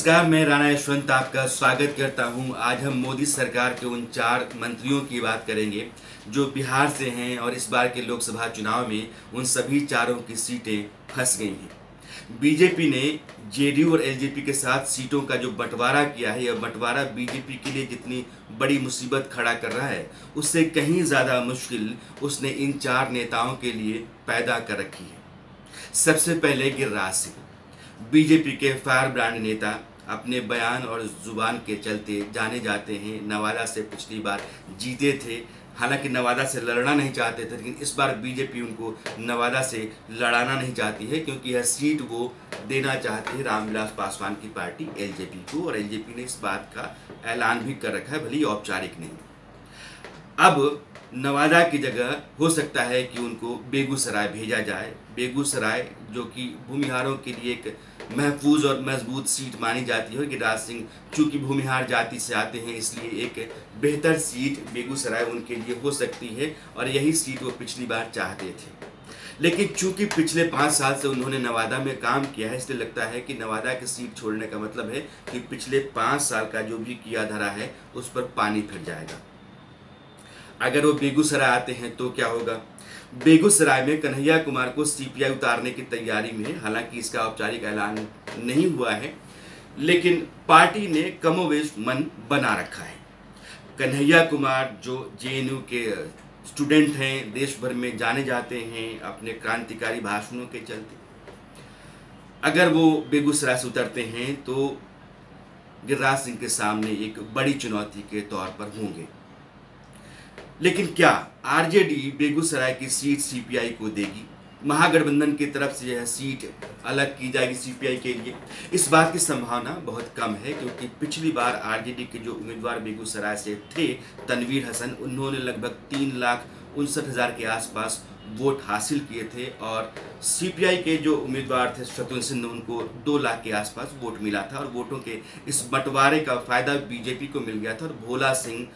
नमस्कार, मैं राणा यशवंत आपका स्वागत करता हूं। आज हम मोदी सरकार के उन 4 मंत्रियों की बात करेंगे जो बिहार से हैं और इस बार के लोकसभा चुनाव में उन सभी चारों की सीटें फंस गई हैं। बीजेपी ने जेडीयू और एलजेपी के साथ सीटों का जो बंटवारा किया है, यह बंटवारा बीजेपी के लिए जितनी बड़ी मुसीबत खड़ा कर रहा है, उससे कहीं ज़्यादा मुश्किल उसने इन 4 नेताओं के लिए पैदा कर रखी है। सबसे पहले गिरिराज सिंह, बीजेपी के फायर ब्रांड नेता, अपने बयान और जुबान के चलते जाने जाते हैं। नवादा से पिछली बार जीते थे, हालांकि नवादा से लड़ना नहीं चाहते थे, लेकिन इस बार बीजेपी उनको नवादा से लड़ाना नहीं चाहती है क्योंकि यह सीट वो देना चाहती है रामविलास पासवान की पार्टी एलजेपी को, और एलजेपी ने इस बात का ऐलान भी कर रखा है, भले ही औपचारिक नहीं। अब नवादा की जगह हो सकता है कि उनको बेगूसराय भेजा जाए। बेगूसराय जो कि भूमिहारों के लिए एक महफूज और मजबूत सीट मानी जाती है। गिरिराज सिंह चूँकि भूमिहार जाति से आते हैं, इसलिए एक बेहतर सीट बेगूसराय उनके लिए हो सकती है और यही सीट वो पिछली बार चाहते थे। लेकिन चूंकि पिछले 5 साल से उन्होंने नवादा में काम किया है, इसलिए लगता है कि नवादा की सीट छोड़ने का मतलब है कि पिछले 5 साल का जो भी किया धरा है उस पर पानी फिर जाएगा। अगर वो बेगूसराय आते हैं तो क्या होगा? बेगूसराय में कन्हैया कुमार को सीपीआई उतारने की तैयारी में, हालांकि इसका औपचारिक ऐलान नहीं हुआ है, लेकिन पार्टी ने कमोवेश मन बना रखा है। कन्हैया कुमार जो जेएनयू के स्टूडेंट हैं, देश भर में जाने जाते हैं अपने क्रांतिकारी भाषणों के चलते, अगर वो बेगूसराय से उतरते हैं तो गिरिराज सिंह के सामने एक बड़ी चुनौती के तौर पर होंगे। लेकिन क्या आरजेडी बेगूसराय की सीट सीपीआई को देगी? महागठबंधन की तरफ से यह सीट अलग की जाएगी सीपीआई के लिए? इस बात की संभावना बहुत कम है क्योंकि पिछली बार आरजेडी के जो उम्मीदवार बेगूसराय से थे, तनवीर हसन, उन्होंने लगभग 3,59,000 के आसपास वोट हासिल किए थे और सीपीआई के जो उम्मीदवार थे शत्रुघ्न सिन्हा, उनको 2 लाख के आसपास वोट मिला था और वोटों के इस बंटवारे का फायदा बीजेपी को मिल गया था और भोला सिंह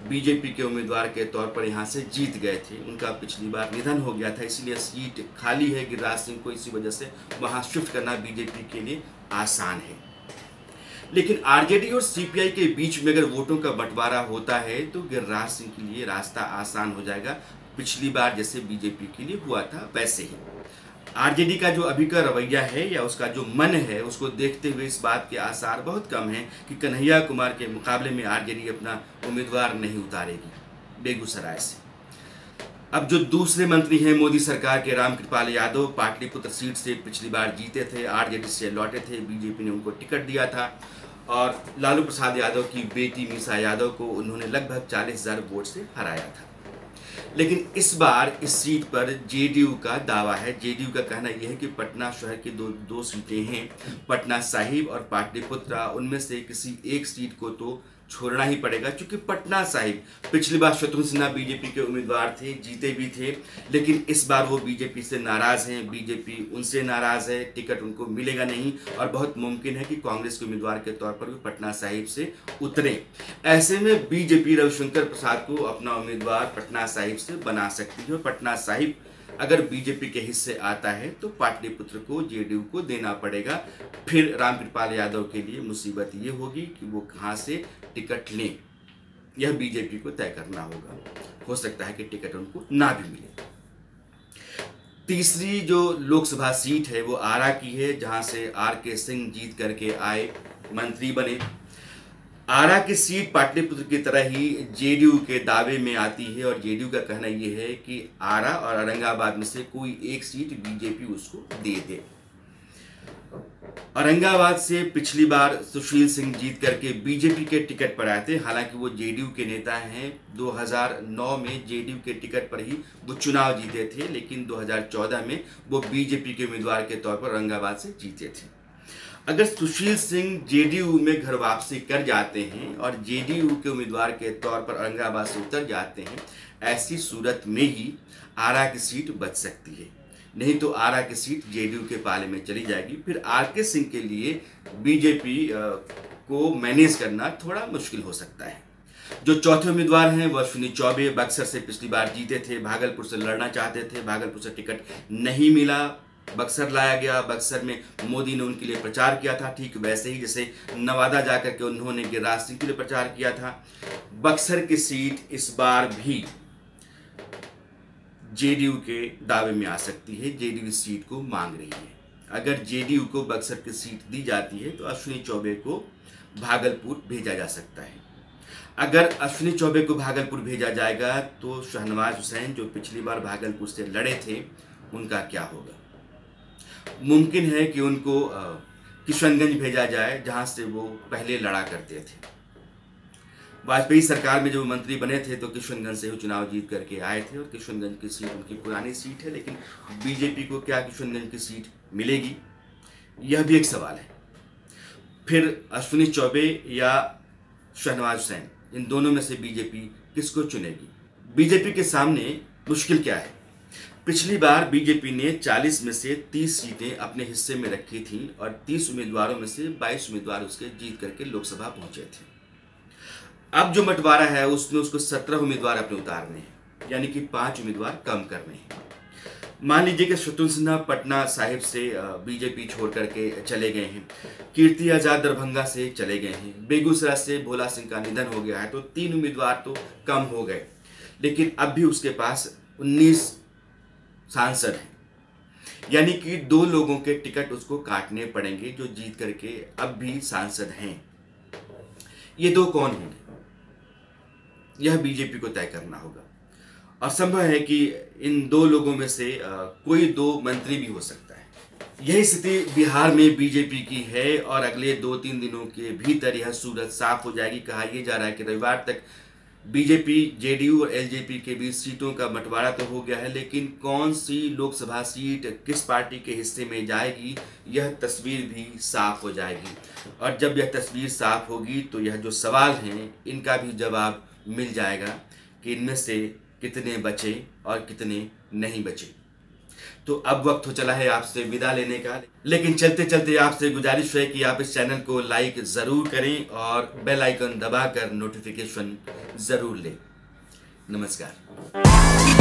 बीजेपी के उम्मीदवार के तौर पर यहाँ से जीत गए थे। उनका पिछली बार निधन हो गया था, इसलिए सीट खाली है गिरिराज सिंह को, इसी वजह से वहाँ शिफ्ट करना बीजेपी के लिए आसान है। लेकिन आरजेडी और सीपीआई के बीच में अगर वोटों का बंटवारा होता है तो गिरिराज सिंह के लिए रास्ता आसान हो जाएगा, पिछली बार जैसे बीजेपी के लिए हुआ था वैसे ही। आरजेडी का जो अभी का रवैया है या उसका जो मन है, उसको देखते हुए इस बात के आसार बहुत कम हैं कि कन्हैया कुमार के मुकाबले में आरजेडी अपना उम्मीदवार नहीं उतारेगी बेगूसराय से। अब जो दूसरे मंत्री हैं मोदी सरकार के, रामकृपाल यादव, पाटलिपुत्र सीट से पिछली बार जीते थे, आरजेडी से लौटे थे, बीजेपी ने उनको टिकट दिया था और लालू प्रसाद यादव की बेटी मीसा यादव को उन्होंने लगभग 40,000 वोट से हराया था। लेकिन इस बार इस सीट पर जेडीयू का दावा है। जेडीयू का कहना यह है कि पटना शहर की दो सीटें हैं, पटना साहिब और पाटलिपुत्रा, उनमें से किसी एक सीट को तो छोड़ना ही पड़ेगा, क्योंकि पटना साहिब पिछली बार शत्रुघ्न सिन्हा बीजेपी के उम्मीदवार थे, जीते भी थे, लेकिन इस बार वो बीजेपी से नाराज हैं, बीजेपी उनसे नाराज है, टिकट उनको मिलेगा नहीं और बहुत मुमकिन है कि कांग्रेस के उम्मीदवार के तौर पर भी पटना साहिब से उतरे। ऐसे में बीजेपी रविशंकर प्रसाद को अपना उम्मीदवार पटना साहिब से बना सकती है और पटना साहिब अगर बीजेपी के हिस्से आता है तो पाटलिपुत्र को जेडीयू को देना पड़ेगा। फिर रामकृपाल यादव के लिए मुसीबत ये होगी कि वो कहाँ से टिकट लें, यह बीजेपी को तय करना होगा। हो सकता है कि टिकट उनको ना भी मिले। तीसरी जो लोकसभा सीट है वो आरा की है, जहां से आर.के. सिंह जीत करके आए, मंत्री बने। आरा की सीट पाटलिपुत्र की तरह ही जेडीयू के दावे में आती है और जेडीयू का कहना यह है कि आरा और औरंगाबाद में से कोई एक सीट बीजेपी उसको दे दे। औरंगाबाद से पिछली बार सुशील सिंह जीत करके बीजेपी के टिकट पर आए थे, हालांकि वो जेडीयू के नेता हैं। 2009 में जेडीयू के टिकट पर ही वो चुनाव जीते थे, लेकिन 2014 में वो बीजेपी के उम्मीदवार के तौर पर औरंगाबाद से जीते थे। अगर सुशील सिंह जेडीयू में घर वापसी कर जाते हैं और जेडीयू के उम्मीदवार के तौर पर औरंगाबाद से उतर जाते हैं, ऐसी सूरत में ही आरा की सीट बच सकती है, नहीं तो आरा की सीट जेडीयू के पाले में चली जाएगी। फिर आर.के. सिंह के लिए बीजेपी को मैनेज करना थोड़ा मुश्किल हो सकता है। जो चौथे उम्मीदवार हैं वह अश्विनी चौबे, बक्सर से पिछली बार जीते थे, भागलपुर से लड़ना चाहते थे, भागलपुर से टिकट नहीं मिला, बक्सर लाया गया, बक्सर में मोदी ने उनके लिए प्रचार किया था, ठीक वैसे ही जैसे नवादा जाकर के उन्होंने गिरिराज सिंह के लिए प्रचार किया था। बक्सर की सीट इस बार भी जेडीयू के दावे में आ सकती है। जेडीयू इस सीट को मांग रही है। अगर जेडीयू को बक्सर की सीट दी जाती है तो अश्विनी चौबे को भागलपुर भेजा जा सकता है। अगर अश्विनी चौबे को भागलपुर भेजा जाएगा तो शहनवाज हुसैन जो पिछली बार भागलपुर से लड़े थे उनका क्या होगा? मुमकिन है कि उनको किशनगंज भेजा जाए जहां से वो पहले लड़ा करते थे। वाजपेयी सरकार में जो मंत्री बने थे तो किशनगंज से वो चुनाव जीत करके आए थे और किशनगंज की सीट उनकी पुरानी सीट है, लेकिन बीजेपी को क्या किशनगंज की सीट मिलेगी, यह भी एक सवाल है। फिर अश्विनी चौबे या शहनवाज हुसैन, इन दोनों में से बीजेपी किसको चुनेगी? बीजेपी के सामने मुश्किल क्या है? पिछली बार बीजेपी ने 40 में से 30 सीटें अपने हिस्से में रखी थीं और 30 उम्मीदवारों में से 22 उम्मीदवार उसके जीत करके लोकसभा पहुंचे थे। अब जो बंटवारा है उसमें उसको 17 उम्मीदवार अपने उतारने हैं, यानी कि 5 उम्मीदवार कम करने हैं। मान लीजिए कि शत्रुघ्न सिन्हा पटना साहिब से बीजेपी छोड़ करके चले गए हैं, कीर्ति आजाद दरभंगा से चले गए हैं, बेगूसराय से भोला सिंह का निधन हो गया है, तो 3 उम्मीदवार तो कम हो गए, लेकिन अब भी उसके पास 19 सांसद हैं, यानी कि 2 लोगों के टिकट उसको काटने पड़ेंगे जो जीत करके अब भी सांसद हैं। ये 2 कौन होंगे, यह बीजेपी को तय करना होगा और संभव है कि इन 2 लोगों में से कोई 2 मंत्री भी हो सकता है। यही स्थिति बिहार में बीजेपी की है और अगले 2-3 दिनों के भीतर यह सूरत साफ हो जाएगी। कहा यह जा रहा है कि रविवार तक बीजेपी, जेडीयू और एलजेपी के बीच सीटों का बंटवारा तो हो गया है, लेकिन कौन सी लोकसभा सीट किस पार्टी के हिस्से में जाएगी यह तस्वीर भी साफ हो जाएगी। और जब यह तस्वीर साफ होगी तो यह जो सवाल हैं इनका भी जवाब मिल जाएगा कि इनमें से कितने बचे और कितने नहीं बचे। तो अब वक्त हो चला है आपसे विदा लेने का, लेकिन चलते चलते आपसे गुजारिश है कि आप इस चैनल को लाइक ज़रूर करें और बेल आइकन दबाकर नोटिफिकेशन ज़रूर लें। नमस्कार।